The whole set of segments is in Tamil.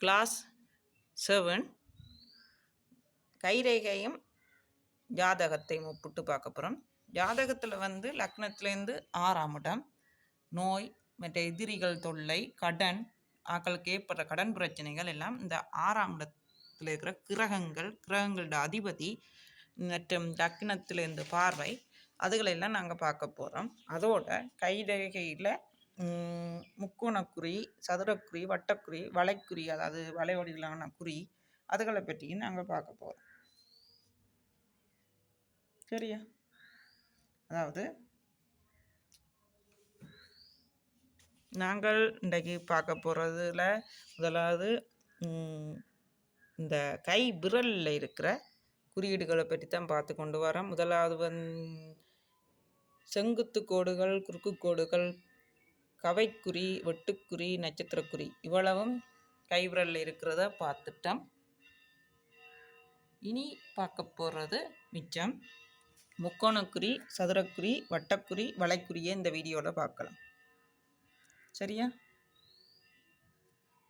கிளாஸ் 7 கைரேகையும் ஜாதகத்தையும் ஒப்பிட்டு பார்க்க போகிறோம். ஜாதகத்தில் வந்து லக்னத்துலேருந்து 6ஆம் இடம் நோய் மற்ற எதிரிகள் தொல்லை கடன் ஆக்களுக்கு ஏற்படுற கடன் பிரச்சனைகள் எல்லாம் இந்த 6ஆம் இடத்துல இருக்கிற கிரகங்களோட அதிபதி மற்றும் லக்னத்திலேருந்து பார்வை அதுகளெல்லாம் நாங்கள் பார்க்க போகிறோம். அதோட கைரேகையில் முக்கோணக்குறி சதுரக்குறி வட்டக்குறி வளைக்குறி அதாவது வளைவடிவிலான குறி அதுகளை பற்றியும் நாங்கள் பார்க்க போகிறோம். சரியா? அதாவது நாங்கள் இன்றைக்கு பார்க்க போகிறதுல முதலாவது இந்த கை விரலில் இருக்கிற குறியீடுகளை பற்றி தான் பார்த்து கொண்டு வரோம். முதலாவது செங்குத்து கோடுகள் குறுக்கு கோடுகள் கவைக்குறி வெட்டுக்குறி நட்சத்திரக்குறி இவ்வளவும் கைவிரலில் இருக்கிறத பார்த்துட்டோம். இனி பார்க்க போகிறது மிச்சம் முக்கோணக்குறி சதுரக்குறி வட்டக்குறி வளைக்குறியை இந்த வீடியோவில் பார்க்கலாம். சரியா?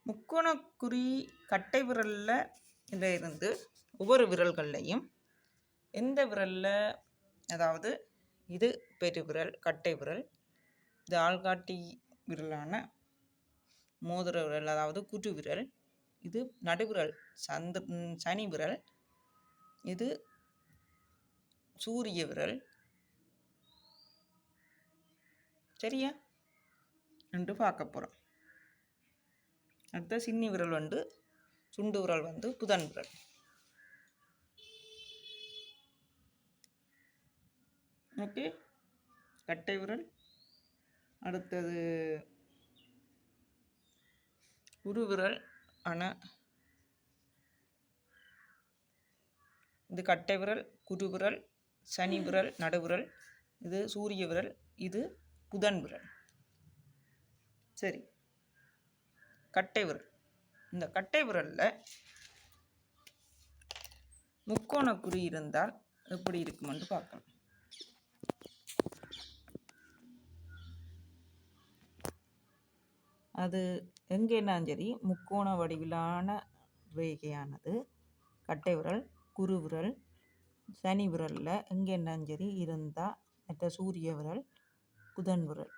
முக்கோணக்குறி கட்டை விரலில் இருந்து ஒவ்வொரு விரல்கள்லையும் எந்த விரலில் அதாவது இது பெருவிரல் கட்டை விரல், இது ஆள்காட்டி விரலான மோதிர விரல் அதாவது குறு விரல், இது நடுவிரல் சனி விரல், இது சூரிய விரல். சரியா என்று பார்க்க போகிறோம். அடுத்த சின்னி விரல் வந்து சுண்டு விரல் வந்து புதன் விரல். ஓகே, கட்டை விரல். அடுத்தது குறு விரல். ஆனால் இது கட்டை விரல் குறு விரல் சனி விரல் நடுவிரல், இது சூரிய விரல், இது புதன் விரல். சரி, கட்டை விரல். இந்த கட்டை விரலில் முக்கோண குறி இருந்தால் எப்படி இருக்குமென்று பார்க்கலாம். அது எங்கேனாலும் சரி முக்கோண வடிவிலான ரேகையானது கட்டை விரல் குறு விரல் சனி விரலில் எங்கேனாலும் சரி இருந்தால் மற்ற சூரிய விரல் புதன் விரல்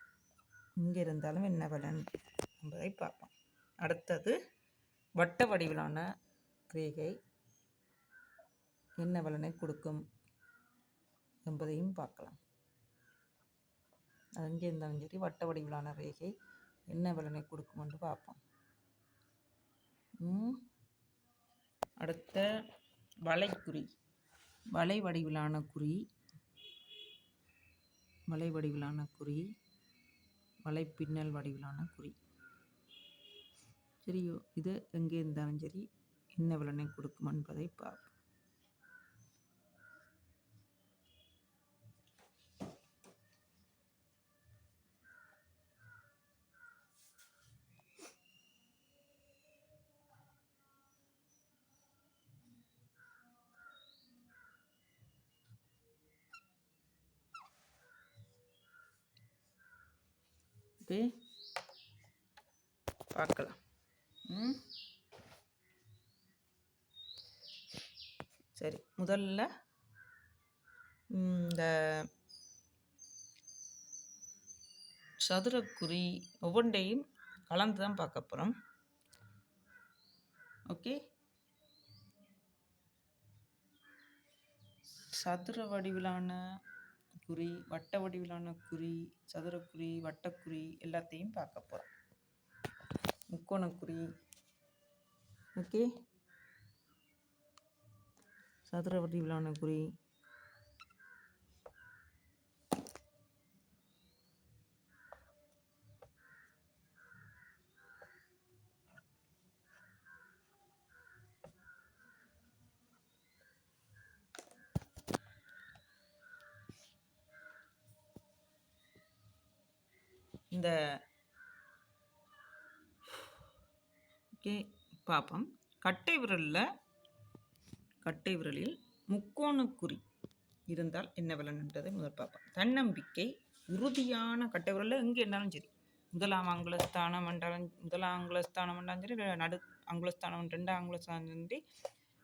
இங்கே இருந்தாலும் என்ன பலன் என்பதை பார்ப்போம். அடுத்தது வட்ட வடிவிலான ரேகை என்ன பலனை கொடுக்கும் என்பதையும் பார்க்கலாம். அங்கே இருந்தாலும் சரி வட்ட வடிவிலான ரேகை என்ன பலனை கொடுக்கும் என்று பார்ப்போம். அடுத்த வளைக்குறி, வளை வடிவிலான குறி, வளை வடிவிலான குறி, வலைப்பின்னல் வடிவிலான குறி. சரியோ, இது எங்கே இருந்தாலும் சரி என்ன பலனை கொடுக்கும் என்பதை பார்ப்போம். பார்க்கலாம். சரி, முதல்ல இந்த சதுரக்குறி ஒவ்வொன்றையும் கலந்து தான் பார்க்க போகிறோம். ஓகே, சதுர வடிவிலான குறி வட்ட வடிவிலான குறி சதுரக்குறி வட்டக்குறி எல்லாத்தையும் பார்க்க போகிறோம். முக்கோணக்குறி ஓகே, சதுர வடிவிலான குறி, இந்த ஓகே பார்ப்போம். கட்டை விரலில் முக்கோணக்குறி இருந்தால் என்ன பலன் என்றதை முதல் பார்ப்போம். தன்னம்பிக்கை உறுதியான கட்டை விரலில் எங்கே இருந்தாலும் சரி முதலாம் அங்குலஸ்தானம் என்றாலும் முதலாம் அங்குலஸ்தானம் என்றாலும் சரி, நடு அங்குலஸ்தானம், ரெண்டாம் அங்குலஸ்தானம் சரி,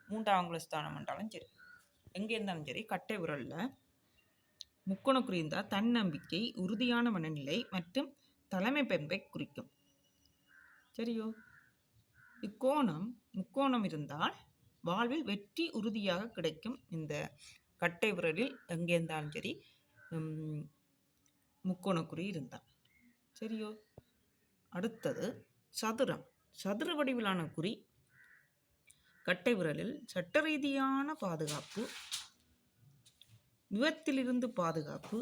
மூன்றாம் அங்குலஸ்தானம் என்றாலும் சரி, எங்கே இருந்தாலும் சரி, கட்டை விரலில் முக்கோண குறி இருந்தால் தன்னம்பிக்கை, உறுதியான மனநிலை மற்றும் தலைமை பண்பை குறிக்கும். சரியோ? இக்கோணம் முக்கோணம் இருந்தால் வாழ்வில் வெற்றி உறுதியாக கிடைக்கும். இந்த கட்டை விரலில் எங்கே இருந்தாலும் சரி முக்கோண குறி இருந்தால். சரியோ? அடுத்தது சதுரம். சதுர வடிவிலான குறி கட்டை விரலில் சட்ட ரீதியான பாதுகாப்பு, விபத்திலிருந்து பாதுகாப்பு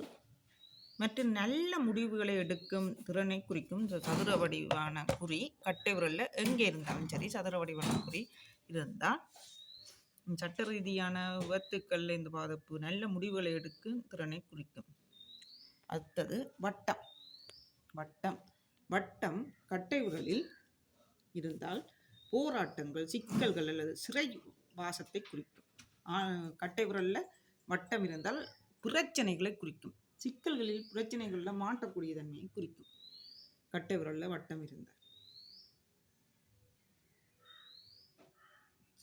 மற்றும் நல்ல முடிவுகளை எடுக்கும் திறனை குறிக்கும். சதுர வடிவான குறி கட்டை விரலில் எங்கே இருந்தாலும் சரி, சதுர வடிவான குறி இருந்தால் சட்ட ரீதியான விபத்துக்கள் இந்த பாதிப்பு, நல்ல முடிவுகளை எடுக்கும் திறனை குறிக்கும். அடுத்தது வட்டம். வட்டம் வட்டம் கட்டை விரலில் இருந்தால் போராட்டங்கள், சிக்கல்கள் அல்லது சிறை வாசத்தை குறிக்கும். கட்டை விரலில் வட்டம் இருந்தால் பிரச்சனைகளை குறிக்கும். சிக்கல்களில் பிரச்சனைகளில் மாட்டக்கூடிய தன்மையை குறிக்கும். கட்டை விரலில் வட்டம் இருந்தால்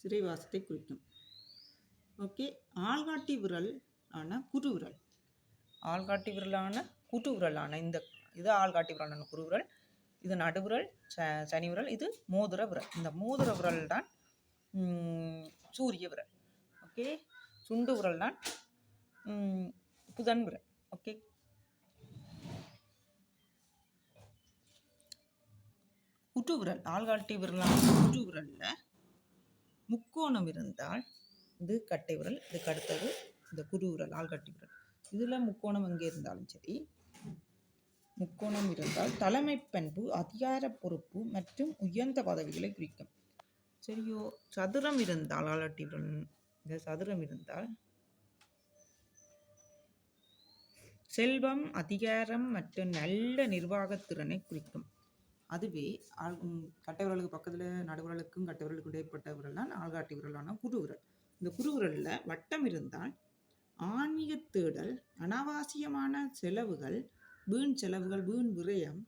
சிறைவாசத்தை குறிக்கும். ஓகே. ஆள்காட்டி விரல் ஆன குறுவிரல். ஆள்காட்டி விரலான குறுவிரலான இது ஆள்காட்டி விரலான குறுவிரல், இது நடுவிரல் சனி விரல், இது மோதிர விரல். இந்த மோதிர விரல் தான் சூரிய விரல். ஓகே. சுண்டு விரல் தான் புதன் விரல். ஓகே. குட்டு விரல், ஆள்காட்டி விரலான குட்டு விரலில் முக்கோணம் இருந்தால் இது கட்டை விரல், இதுக்கு அடுத்தது இந்த குரு விரல் ஆள்காட்டி விரல். இதில் முக்கோணம் எங்கே இருந்தாலும் சரி, முக்கோணம் இருந்தால் தலைமை பண்பு, அதிகார பொறுப்பு மற்றும் உயர்ந்த பதவிகளை குறிக்கும். சரியோ? சதுரம் இருந்தால் ஆள்காட்டி விரல், இந்த சதுரம் இருந்தால் செல்வம், அதிகாரம் மற்றும் நல்ல நிர்வாகத்திறனை குறிக்கும். அதுவே கட்டை விரலுக்கு பக்கத்தில் நடுவிரலுக்கும் கட்டை விரலுக்கும் இடைப்பட்ட விரல் தான் ஆள்காட்டி விரலான குறுவிரல். இந்த குறுவிரலில் வட்டம் இருந்தால் ஆன்மீக தேடல், அனாவசியமான செலவுகள், வீண் செலவுகள், வீண் விரயம்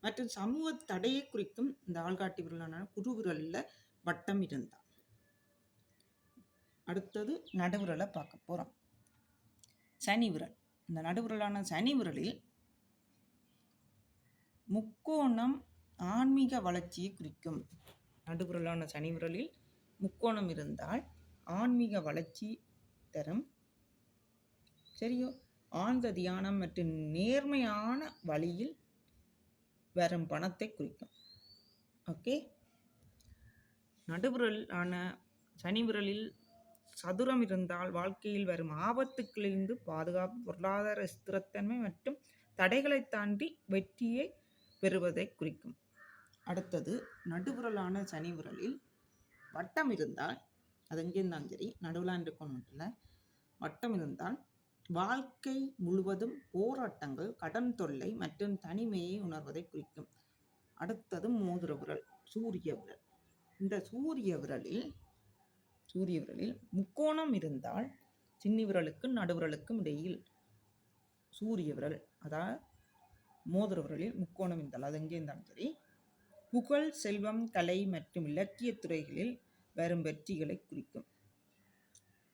மற்றும் சமூக தடையை குறிக்கும். இந்த ஆள்காட்டி விரலான குறுவிரலில் வட்டம் இருந்தால். அடுத்தது நடுவிரலை பார்க்க போகிறோம். சனி விரல். இந்த நடுவிரலான சனி விரலில் முக்கோணம் ஆன்மீக வளர்ச்சியை குறிக்கும். நடுவிரலான சனி விரலில் முக்கோணம் இருந்தால் ஆன்மீக வளர்ச்சி தரும். சரியோ? ஆழ்ந்த தியானம் மற்றும் நேர்மையான வழியில் வரும் பணத்தை குறிக்கும். ஓகே. நடுவிரலான சனி விரலில் சதுரம் இருந்தால் வாழ்க்கையில் வரும் ஆபத்துக்களிலிருந்து பாதுகாப்பு, பொருளாதார ஸ்திரத்தன்மை மற்றும் தடைகளை தாண்டி வெற்றியை பெறுவதை குறிக்கும். அடுத்தது நடுவிரலான சனி விரலில் வட்டம் இருந்தால், அது எங்கே இருந்தாலும் சரி, நடுவிலான் இருக்கணும் இல்லை, வட்டம் இருந்தால் வாழ்க்கை முழுவதும் போராட்டங்கள், கடன் தொல்லை மற்றும் தனிமையை உணர்வதை குறிக்கும். அடுத்தது மோதிர விரல், சூரிய விரல். இந்த சூரிய விரலில் முக்கோணம் இருந்தால் சின்னி விரலுக்கும் நடுவிரலுக்கும் இடையில் சூரிய விரல், அதாவது மோதிர விரலில் முக்கோணம் இருந்தால், அது எங்கே இருந்தாலும் சரி, புகழ், செல்வம், கலை மற்றும் இலக்கிய துறைகளில் வரும் வெற்றிகளை குறிக்கும்.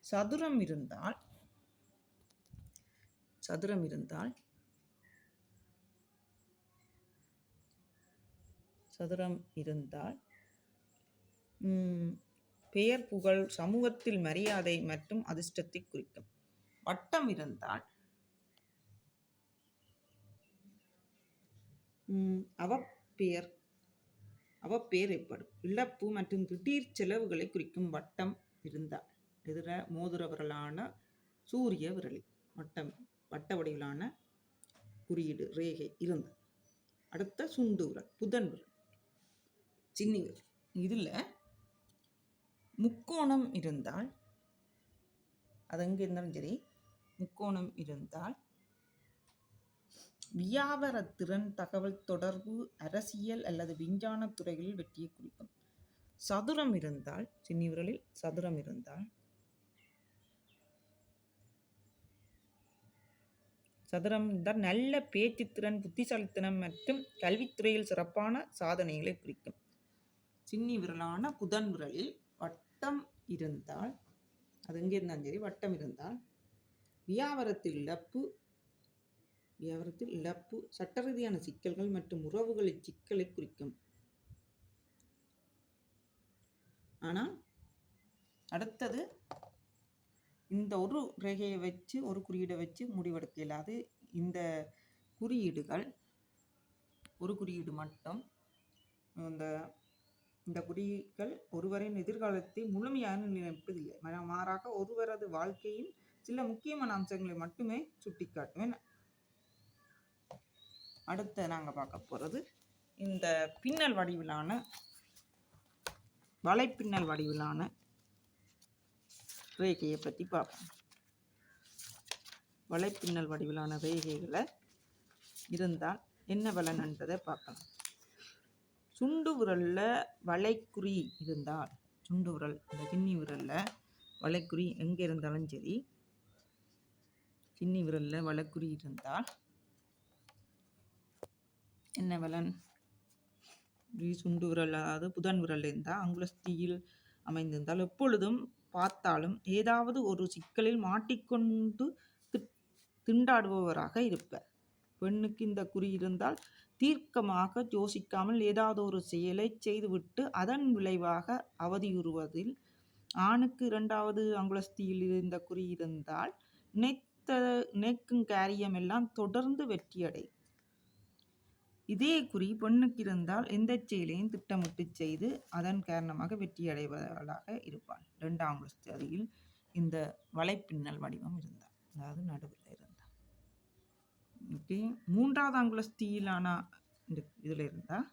சதுரம் இருந்தால் பெயர், புகழ், சமூகத்தில் மரியாதை மற்றும் அதிர்ஷ்டத்தை குறிக்கும். வட்டம் இருந்தால் அவப்பெயர் ஏற்படும், இழப்பு மற்றும் திடீர் செலவுகளை குறிக்கும். வட்டம் இருந்தால் எதிர மோதிர விரலான சூரிய விரலில் வட்ட வடிவிலான குறியீடு ரேகை இருந்தால். அடுத்த சுண்டு விரல், புதன் விரல், சின்னி விரல். இதில் முக்கோணம் இருந்தால், அது எங்கே இருந்தாலும் சரி, முக்கோணம் இருந்தால் வியாபார திறன், தகவல் தொடர்பு, அரசியல் அல்லது விஞ்ஞான துறைகளில் வெற்றியை குறிக்கும். சதுரம் இருந்தால், சின்னி விரலில் சதுரம் இருந்தால் சதுரம் என்றால் நல்ல பேச்சுத்திறன், புத்திசாலித்தனம் மற்றும் கல்வித்துறையில் சிறப்பான சாதனைகளை குறிக்கும். சின்னி விரலான புதன் விரலில் வட்டம் இருந்தால், அது எங்கே இருந்தாலும் சரி, வட்டம் இருந்தால் வியாபாரத்தில் இழப்பு, சட்ட ரீதியான சிக்கல்கள் மற்றும் உறவுகளின் சிக்கலை குறிக்கும். ஆனால் அடுத்தது இந்த ஒரு ரேகையை வச்சு, ஒரு குறியீடை வச்சு முடிவெடுக்க இயலாது. இந்த குறியீடுகள், ஒரு குறியீடு மட்டும், இந்த குறியீடுகள் ஒருவரின் எதிர்காலத்தை முழுமையாக நினைப்பதில்லை. மாறாக ஒருவரது வாழ்க்கையின் சில முக்கியமான அம்சங்களை மட்டுமே சுட்டிக்காட்டுவேன். அடுத்து நாங்கள் பார்க்க போகிறது இந்த பின்னல் வடிவிலான, வலைப்பின்னல் வடிவிலான ரேகையை பற்றி பார்ப்போம். வலைப்பின்னல் வடிவிலான ரேகைகளை இருந்தால் என்ன பலன்ன்றதை பார்க்கலாம். சுண்டு விரலில் வளைக்குறி இருந்தால், சுண்டு விரல், இந்த சின்னி விரலில் வளைக்குறி எங்கே இருந்தாலும் சரி, சின்னி விரலில் வளைக்குறி இருந்தால் என்ன பலன்? சுண்டு விரல், அதாவது புதன் விரல் இருந்தால் அங்குலஸ்தியில் அமைந்திருந்தால் எப்பொழுதும் பார்த்தாலும் ஏதாவது ஒரு சிக்கலில் மாட்டிக்கொண்டு திண்டாடுபவராக இருப்பார். பெண்ணுக்கு இந்த குறி இருந்தால் தீர்க்கமாக யோசிக்காமல் ஏதாவது ஒரு செயலை செய்துவிட்டு அதன் விளைவாக அவதியுறுவதில். ஆணுக்கு 2வது அங்குலஸ்தியில் இந்த குறி இருந்தால் நினைக்கும் காரியம் எல்லாம் தொடர்ந்து வெற்றியடை. இதே குறி பெண்ணுக்கு இருந்தால் எந்த செயலையும் திட்டமிட்டு செய்து அதன் காரணமாக வெற்றி அடைவதாக இருப்பாள். 2ஆம் அங்குலஸ்தியில் இந்த வலைப்பின்னல் வடிவம் இருந்தால், அதாவது நடுவில் இருந்தால். ஓகே, 3வது அங்குலஸ்தியிலான இந்த இதில் இருந்தால்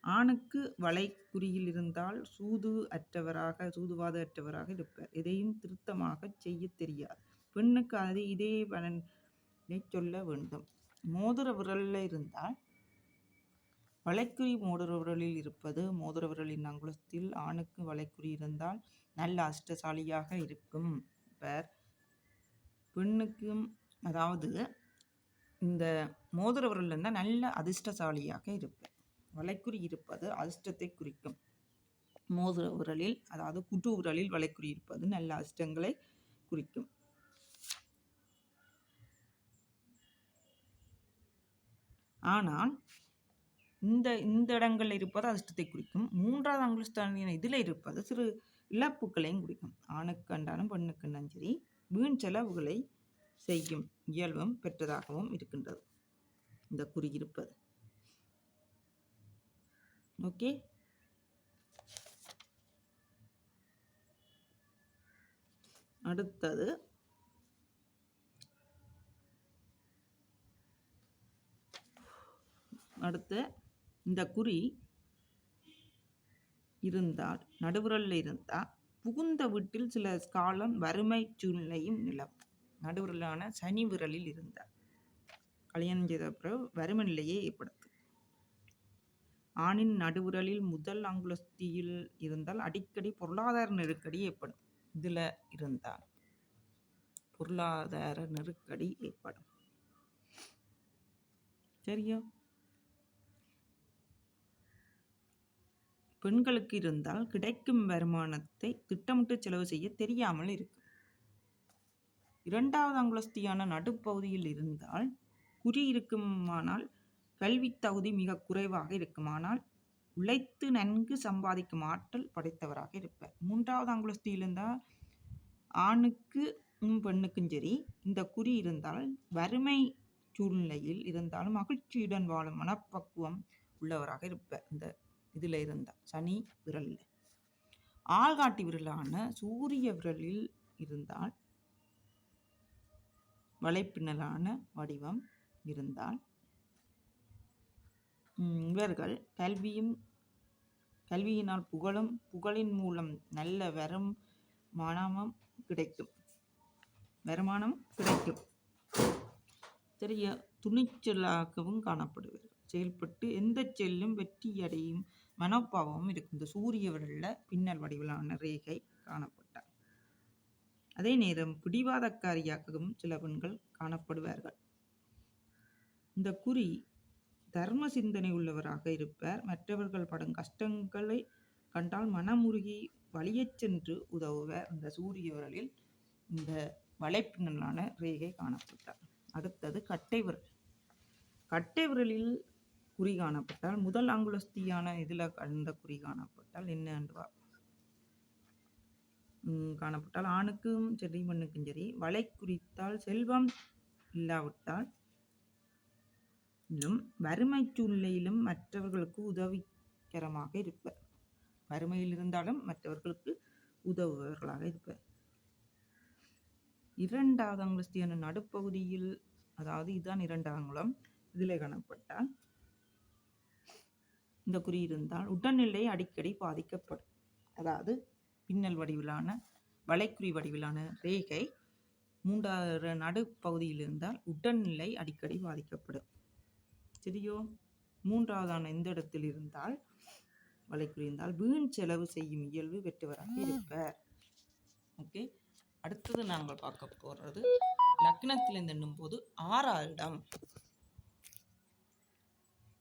ஆணுக்கு வளைக்குறியில் இருந்தால் சூதுவாத அற்றவராக இருப்பார். எதையும் திருத்தமாக செய்ய தெரியாது. பெண்ணுக்கு அது இதே பலனை சொல்ல வேண்டும். மோதிர விரலில் இருந்தால் வளைக்குறி மோதிர விரலில் இருப்பது, மோதிர விரலின் அங்குலத்தில் ஆணுக்கு வளைக்குறி இருந்தால் நல்ல அதிர்ஷ்டசாலியாக இருக்கும். பெண்ணுக்கும், அதாவது இந்த மோதிர விரல் இருந்தால் நல்ல அதிர்ஷ்டசாலியாக இருப்பார். வளைக்குறி இருப்பது அதிர்ஷ்டத்தை குறிக்கும். மோதிர விரலில், அதாவது குட்டு விரலில் வளைக்குறி இருப்பது நல்ல அதிர்ஷ்டங்களை குறிக்கும். ஆனால் இந்த இடங்களில் இருப்பது அதிர்ஷ்டத்தை குறிக்கும். 3வது அங்குலஸ்தானின் இதில் இருப்பது சிறு இழப்புகளையும் குறிக்கும். ஆணுக்கு கண்டாலும் பெண்ணுக்கு சரி வீண் செலவுகளை செய்யும் இயல்பும் பெற்றதாகவும் இருக்கின்றது இந்த குறி இருப்பது. ஓகே, அடுத்தது இந்த குறி இருந்தால், நடுவிரலில் இருந்தால் புகுந்த வீட்டில் சில காலம் வறுமை சூழ்நிலையும் நிலவும். நடுவிரலான சனி விரலில் இருந்தால் கல்யாணம் செய்த பிறகு வறுமை நிலையை ஏற்படுத்தும். ஆணின் நடுவிரலில் முதல் அங்குலஸ்தியில் இருந்தால் அடிக்கடி பொருளாதார நெருக்கடி ஏற்படும். இதில் இருந்தால் பொருளாதார நெருக்கடி ஏற்படும். சரியா? பெண்களுக்கு இருந்தால் கிடைக்கும் வருமானத்தை திட்டமிட்டு செலவு செய்ய தெரியாமல் இருக்கும். 2வது அங்குலஸ்தியான நடுப்பகுதியில் இருந்தால் குறி இருக்குமானால் கல்வி தகுதி மிக குறைவாக இருக்குமானால் உழைத்து நன்கு சம்பாதிக்கும் ஆற்றல் படைத்தவராக இருப்பார். 3வது அங்குலஸ்தியில் இருந்தால் ஆணுக்கும் பெண்ணுக்கும் சரி இந்த குறி இருந்தால் வறுமை சூழ்நிலையில் இருந்தாலும் மகிழ்ச்சியுடன் வாழும் மனப்பக்குவம் உள்ளவராக இருப்பார். இந்த இதில் இருந்தால் சனி விரலில். ஆள்காட்டி விரலான சூரிய விரலில் இருந்தால் வலைப்பின்னலான வடிவம் இருந்தால் இவர்கள் கல்வியினால் புகழின் மூலம் நல்ல வருமானம் கிடைக்கும். தெரிய துணிச்சலாகவும் காணப்படுவார்கள். செயல்பட்டு எந்த செல்லும் வெற்றியடையும் மனோபாவமும் இருக்கும். இந்த சூரிய விரலில் பின்னல் வடிவிலான ரேகை காணப்பட்டார். அதே நேரம் பிடிவாதக்காரியாகவும் சில பெண்கள் காணப்படுவார்கள். இந்த குறி தர்ம சிந்தனை உள்ளவராக இருப்பார். மற்றவர்கள் படும் கஷ்டங்களை கண்டால் மனமுருகி வலியச் சென்று உதவுவார். இந்த சூரிய விரலில் இந்த வலைப்பின்னலான ரேகை காணப்பட்டார். அடுத்தது கட்டை விரல். கட்டை விரலில் குறி காணப்பட்டால் முதல் அங்குலஸ்தியான இதில் அந்த குறி காணப்பட்டால் என்ன காணப்பட்டால் ஆணுக்கும் சரி பெண்ணுக்கும் சரி வலை குறித்தால் செல்வம் இல்லாவிட்டால் வறுமை சூழ்நிலையிலும் மற்றவர்களுக்கு உதவிகரமாக இருப்பார். வறுமையில் இருந்தாலும் மற்றவர்களுக்கு உதவுபவர்களாக இருப்பார். இரண்டாவது அங்குலஸ்தியான நடுப்பகுதியில், அதாவது இதுதான் இரண்டாவது அங்குலம், இதில் காணப்பட்டால் இந்த குறி இருந்தால் உடல்நிலை அடிக்கடி பாதிக்கப்படும். அதாவது பின்னல் வடிவிலான வளைக்குறி வடிவிலான ரேகை மூன்றாவது நடுப்பகுதியில் இருந்தால் உடல்நிலை அடிக்கடி பாதிக்கப்படும். சரியோ? மூன்றாவதான இந்த இடத்தில் இருந்தால் வளைக்குறி இருந்தால் வீண் செலவு செய்யும் இயல்பு பெற்றவராக இருப்பார். ஓகே, அடுத்தது நாங்கள் பார்க்க போகிறது லக்னத்தில் எண்ணும் போது 6ஆம் இடம்.